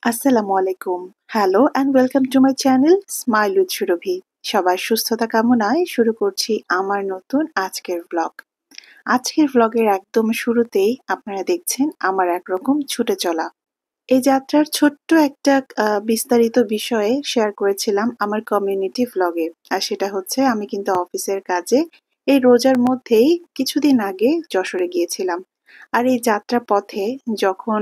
আসসালামু আলাইকুম। Hello and welcome to my channel smile with Surabhi. সবার সুস্থতা কামনায় শুরু করছি আমার নতুন আজকের ব্লগ। আজকের ব্লগের একদম শুরুতেই আপনারা দেখছেন আমার একরকম ছুটে চলা। এই যাত্রার ছোট্ট একটা বিস্তারিত বিষয়ে শেয়ার করেছিলাম আমার কমিউনিটি ব্লগে। আর সেটা হচ্ছে আমি কিন্তু অফিসের কাজে এই রোজার মধ্যেই কিছুদিন আগে যশোরে গিয়েছিলাম। আর এই যাত্রা পথে যখন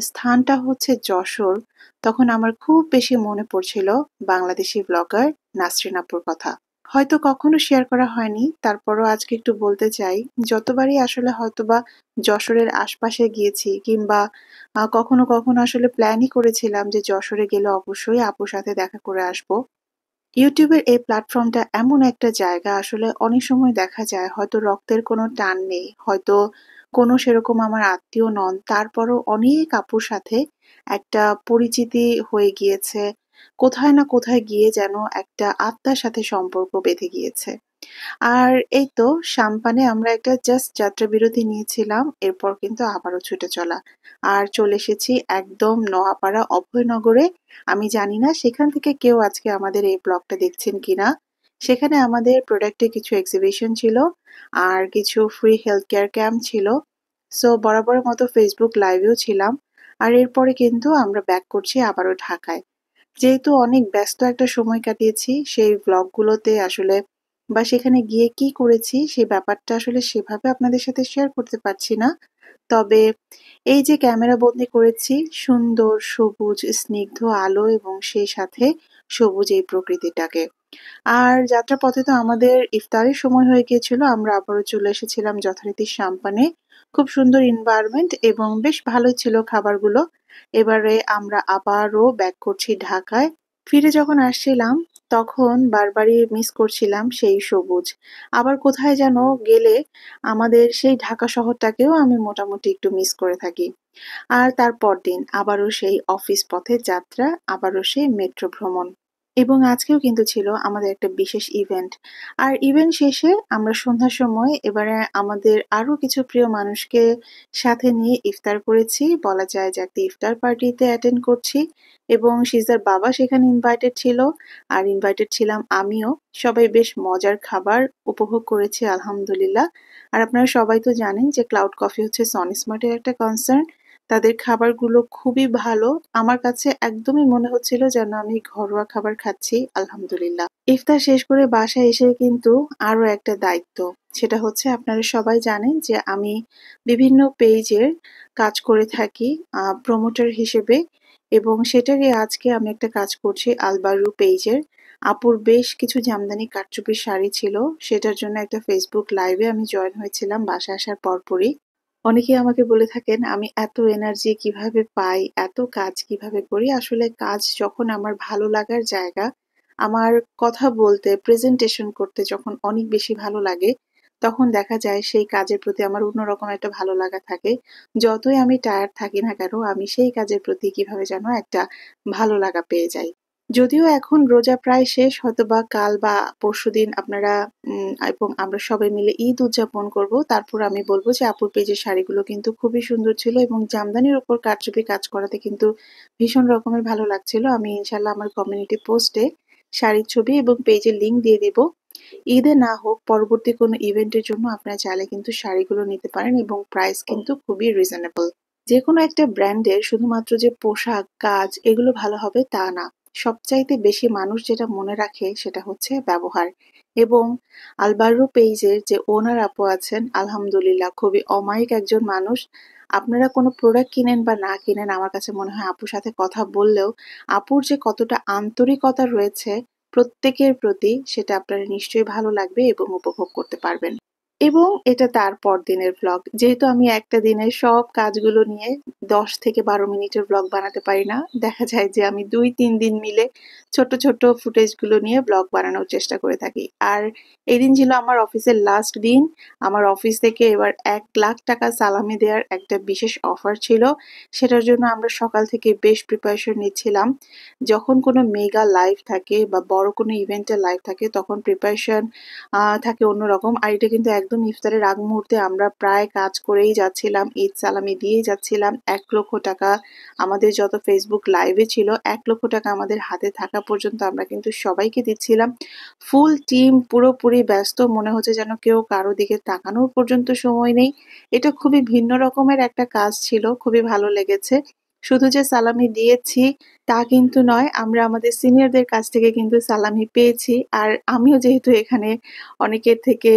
স্থানটা হচ্ছে যশোর, তখন আমার খুব বেশি মনে পড়ছিল বাংলাদেশি ব্লগার নাসরিন আপুর কথা। হয়তো কখনো শেয়ার করা হয়নি, তারপরও আজকে একটু বলতে চাই। যতবারই আসলে হয়তোবা যশোরের আশপাশে গিয়েছি কিংবা কখনো কখনো আসলে প্ল্যানই করেছিলাম যে যশোরে গেলে অবশ্যই আপুর সাথে দেখা করে আসবো। ইউটিউবের এই প্ল্যাটফর্মটা এমন একটা জায়গা, আসলে অনেক সময় দেখা যায় হয়তো রক্তের কোনো টান নেই, হয়তো কোনো সেরকম আমার আত্মীয় নন, তারপরও অনেক আপুর সাথে একটা পরিচিতি হয়ে গিয়েছে। কোথায় না কোথায় গিয়ে যেন একটা আত্মার সাথে সম্পর্ক বেঁধে গিয়েছে। আর এই তো সাম্পানে আমরা একটা জাস্ট যাত্রা বিরতি নিয়েছিলাম, এরপর কিন্তু আবারও ছুটে চলা। আর চলে এসেছি একদম নোয়াপাড়া অভয়নগরে। আমি জানি না সেখান থেকে কেউ আজকে আমাদের এই ব্লগটা দেখছেন কিনা। সেখানে আমাদের প্রোডাক্টে কিছু এক্সিবিশন ছিল, আর কিছু ফ্রি হেলথ কেয়ার ক্যাম্প ছিল। সো বরাবরের মতো ফেসবুক লাইভেও ছিলাম। আর এরপরে কিন্তু আমরা ব্যাক করছি আবারও ঢাকায়। যেহেতু অনেক ব্যস্ত একটা সময় কাটিয়েছি, সেই ব্লগগুলোতে আসলে বা সেখানে গিয়ে কি করেছি সেই ব্যাপারটা আসলে সেভাবে আপনাদের সাথে শেয়ার করতে পারছি না। তবে এই যে ক্যামেরা বন্দি করেছি সুন্দর সবুজ স্নিগ্ধ আলো এবং সেই সাথে সবুজ এই প্রকৃতিটাকে। আর যাত্রাপথে তো আমাদের ইফতারের সময় হয়ে গিয়েছিল, আমরা আবারও চলে এসেছিলাম যথারীতি সাম্পানে। খুব সুন্দর এনভায়রনমেন্ট এবং বেশ ভালোই ছিল খাবারগুলো। এবারে আমরা আবারও ব্যাক করছি ঢাকায়। ফিরে যখন আসছিলাম তখন বারবারই মিস করছিলাম সেই সবুজ। আবার কোথায় যেন গেলে আমাদের সেই ঢাকা শহরটাকেও আমি মোটামুটি একটু মিস করে থাকি। আর তার পরদিন আবারও সেই অফিস পথের যাত্রা, আবারও সেই মেট্রো ভ্রমণ। এবং আজকেও কিন্তু ছিল আমাদের একটা বিশেষ ইভেন্ট। আর ইভেন্ট শেষে আমরা সন্ধ্যার সময় এবারে আমাদের আরো কিছু প্রিয় মানুষকে সাথে নিয়ে ইফতার করেছি। বলা যায় যে একটা ইফতার পার্টিতে অ্যাটেন্ড করছি এবং সিজার বাবা সেখানে ইনভাইটেড ছিল, আর ইনভাইটেড ছিলাম আমিও। সবাই বেশ মজার খাবার উপভোগ করেছি আলহামদুলিল্লাহ। আর আপনারা সবাই তো জানেন যে ক্লাউড কফি হচ্ছে সনি স্মার্টের একটা কনসার্ন। তাদের খাবারগুলো খুবই ভালো। আমার কাছে একদমই মনে হচ্ছিল যেন আমি ঘরোয়া খাবার খাচ্ছি আলহামদুলিল্লাহ। ইফতার শেষ করে বাসায় এসে কিন্তু আরো একটা দায়িত্ব। সেটা হচ্ছে আপনারা সবাই জানেন যে আমি বিভিন্ন পেজের কাজ করে থাকি প্রমোটার হিসেবে, এবং সেটারই আজকে আমি একটা কাজ করছি আলবারু পেজের। আপুর বেশ কিছু জামদানি কারচুপির শাড়ি ছিল, সেটার জন্য একটা ফেসবুক লাইভে আমি জয়েন হয়েছিলাম বাসায় আসার পরপরই। অনেকেই আমাকে বলে থাকেন আমি এত এনার্জি কিভাবে পাই, এত কাজ কিভাবে করি। আসলে কাজ যখন আমার ভালো লাগার জায়গা, আমার কথা বলতে প্রেজেন্টেশন করতে যখন অনেক বেশি ভালো লাগে, তখন দেখা যায় সেই কাজের প্রতি আমার অন্যরকম একটা ভালো লাগা থাকে। যতই আমি টায়ার্ড থাকি না কেন, আমি সেই কাজের প্রতি কিভাবে যেন একটা ভালো লাগা পেয়ে যাই। যদিও এখন রোজা প্রায় শেষ, হয়তোবা কাল বা পরশুদিন আপনারা এবং আমরা সবাই মিলে ঈদ উদযাপন করব। তারপর আমি বলব যে আপুর পেজের শাড়িগুলো কিন্তু খুবই সুন্দর ছিল এবং জামদানির উপর কারচুপি কাজ করাতে কিন্তু ভীষণ রকমের ভালো লাগছিল। আমি ইনশাল্লাহ আমার কমিউনিটি পোস্টে শাড়ির ছবি এবং পেজের লিংক দিয়ে দিব। ঈদে না হোক পরবর্তী কোনো ইভেন্টের জন্য আপনারা চাইলে কিন্তু শাড়িগুলো নিতে পারেন এবং প্রাইস কিন্তু খুবই রিজনেবল। যেকোনো একটা ব্র্যান্ডের শুধুমাত্র যে পোশাক, কাজ এগুলো ভালো হবে তা না। সবচাইতে বেশি মানুষ যেটা মনে রাখে সেটা হচ্ছে ব্যবহার। এবং আলবারু পেইজের যে ওনার আপু আছেন আলহামদুলিল্লাহ খুবই অমায়িক একজন মানুষ। আপনারা কোনো প্রোডাক্ট কিনেন বা না কিনেন, আমার কাছে মনে হয় আপুর সাথে কথা বললেও আপুর যে কতটা আন্তরিকতা রয়েছে প্রত্যেকের প্রতি, সেটা আপনার নিশ্চয়ই ভালো লাগবে এবং উপভোগ করতে পারবেন। এবং এটা তার পরদিনের ভ্লগ। যেহেতু আমি একটা দিনের সব কাজগুলো নিয়ে ১০ থেকে ১২ মিনিটের ভ্লগ বানাতে পারি না। দেখা যায় যে আমি ২-৩ দিন মিলে ছোট্ট, ছোট্ট ফুটেজগুলো নিয়ে ভ্লগ বানানোর চেষ্টা করে থাকি। আর এদিন ছিল আমার অফিসের লাস্ট দিন। আমার অফিস থেকে এবার ৳১,০০,০০০ সালামি দেওয়ার একটা বিশেষ অফার ছিল। সেটার জন্য আমরা সকাল থেকে বেশ প্রিপারেশন নিচ্ছিলাম। যখন কোনো মেগা লাইভ থাকে বা বড় কোনো ইভেন্টের লাইভ থাকে তখন প্রিপারেশন থাকে অন্যরকম। আর এটা কিন্তু একদম একদম ইফতারের আগ মুহূর্তে আমরা প্রায় কাজ করেই যাচ্ছিলাম, ঈদ সালামি দিয়েই যাচ্ছিলাম। ১,০০,০০০ টাকা আমাদের যত ফেসবুক লাইভে ছিল, ১,০০,০০০ টাকা আমাদের হাতে থাকা পর্যন্ত আমরা কিন্তু সবাইকে দিচ্ছিলাম। ফুল টিম পুরোপুরি ব্যস্ত, মনে হচ্ছে যেন কেউ কারো দিকে তাকানোর পর্যন্ত সময় নেই। এটা খুবই ভিন্ন রকমের একটা কাজ ছিল, খুবই ভালো লেগেছে। শুধু যে সালামি দিয়েছি তা কিন্তু নয়, আমরা আমাদের সিনিয়রদের কাছ থেকে কিন্তু সালামি পেয়েছি। আর আমিও যেহেতু এখানে অনেকের থেকে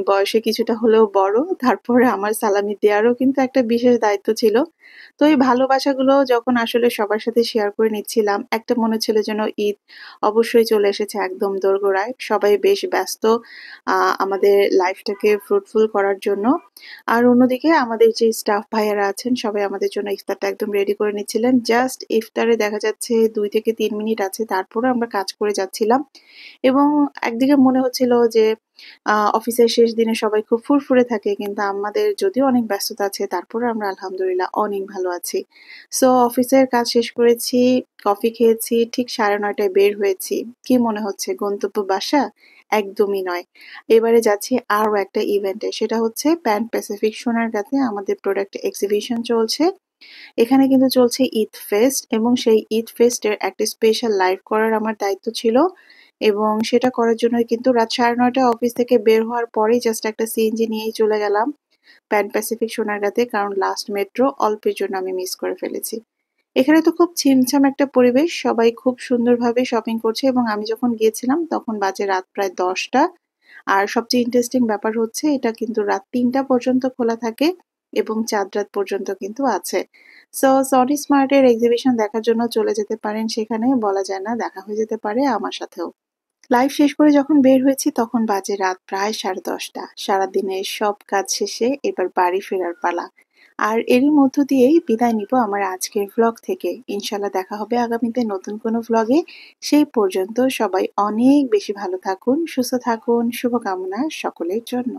বয়সে কিছুটা হলেও বড়, তারপরে আমার সালামি দেওয়ারও কিন্তু একটা বিশেষ দায়িত্ব ছিল। তো এই ভালোবাসাগুলো যখন আসলে সবার সাথে শেয়ার করে নিচ্ছিলাম, একটা মনে ছিল যেন ঈদ অবশ্যই চলে এসেছে একদম দোরগোড়ায়। সবাই বেশ ব্যস্ত আমাদের লাইফটাকে ফ্রুটফুল করার জন্য। আর অন্যদিকে আমাদের যে স্টাফ ভাইয়ারা আছেন সবাই আমাদের জন্য ইফতারটা একদম রেডি করে নিচ্ছিলেন। জাস্ট ইফতারে দেখা যাচ্ছে ২ থেকে ৩ মিনিট আছে, তারপরেও আমরা কাজ করে যাচ্ছিলাম। এবং একদিকে মনে হচ্ছিল যে অফিসের শেষ দিনে সবাই খুব ফুরফুরে থাকে, কিন্তু আমাদের যদিও অনেক ব্যস্ততা আছে তারপরেও আমরা আলহামদুলিল্লাহ অনেক ভালো আছি। সো অফিসের কাজ শেষ করেছি, কফি খেয়েছি, ঠিক ৯:৩০ বের হয়েছি। কি মনে হচ্ছে গন্তব্য বাসা? একদমই নয়। এবারে যাচ্ছি আরো একটা ইভেন্টে, সেটা হচ্ছে প্যান প্যাসিফিক সোনারগাঁতে আমাদের প্রোডাক্ট এক্সিবিশন চলছে। এখানে কিন্তু চলছে ঈদ ফেস্ট, এবং সেই ঈদ ফেস্টের একটা স্পেশাল লাইভ করার আমার দায়িত্ব ছিল। এবং সেটা করার জন্যই কিন্তু রাত ৯:৩০ অফিস থেকে বের হওয়ার পরেই জাস্ট একটা সিএনজি নিয়েই চলে গেলাম প্যান প্যাসিফিক সোনারগাঁতে, কারণ লাস্ট মেট্রো অল্পের জন্য আমি মিস করে ফেলেছি। এখানে তো খুব ছিমছাম একটা পরিবেশ, সবাই খুব সুন্দরভাবে শপিং করছে, এবং আমি যখন গিয়েছিলাম তখন বাজে রাত প্রায় ১০টা। আর সবচেয়ে ইন্টারেস্টিং ব্যাপার হচ্ছে এটা কিন্তু রাত ৩টা পর্যন্ত খোলা থাকে এবং চাঁদ রাত পর্যন্ত কিন্তু আছে। সো সনি স্মার্টের এক্সিবিশন দেখার জন্য চলে যেতে পারেন সেখানে, বলা যায় না দেখা হয়ে যেতে পারে আমার সাথেও। লাইভ শেষ করে যখন বের হয়েছি তখন বাজে রাত প্রায় ১০:৩০। সারাদিনের সব কাজ শেষে এবার বাড়ি ফেরার পালা। আর এরই মধ্য দিয়েই বিদায় নিব আমার আজকের ভ্লগ থেকে। ইনশাল্লাহ দেখা হবে আগামীতে নতুন কোনো ভ্লগে। সেই পর্যন্ত সবাই অনেক বেশি ভালো থাকুন, সুস্থ থাকুন। শুভকামনা সকলের জন্য।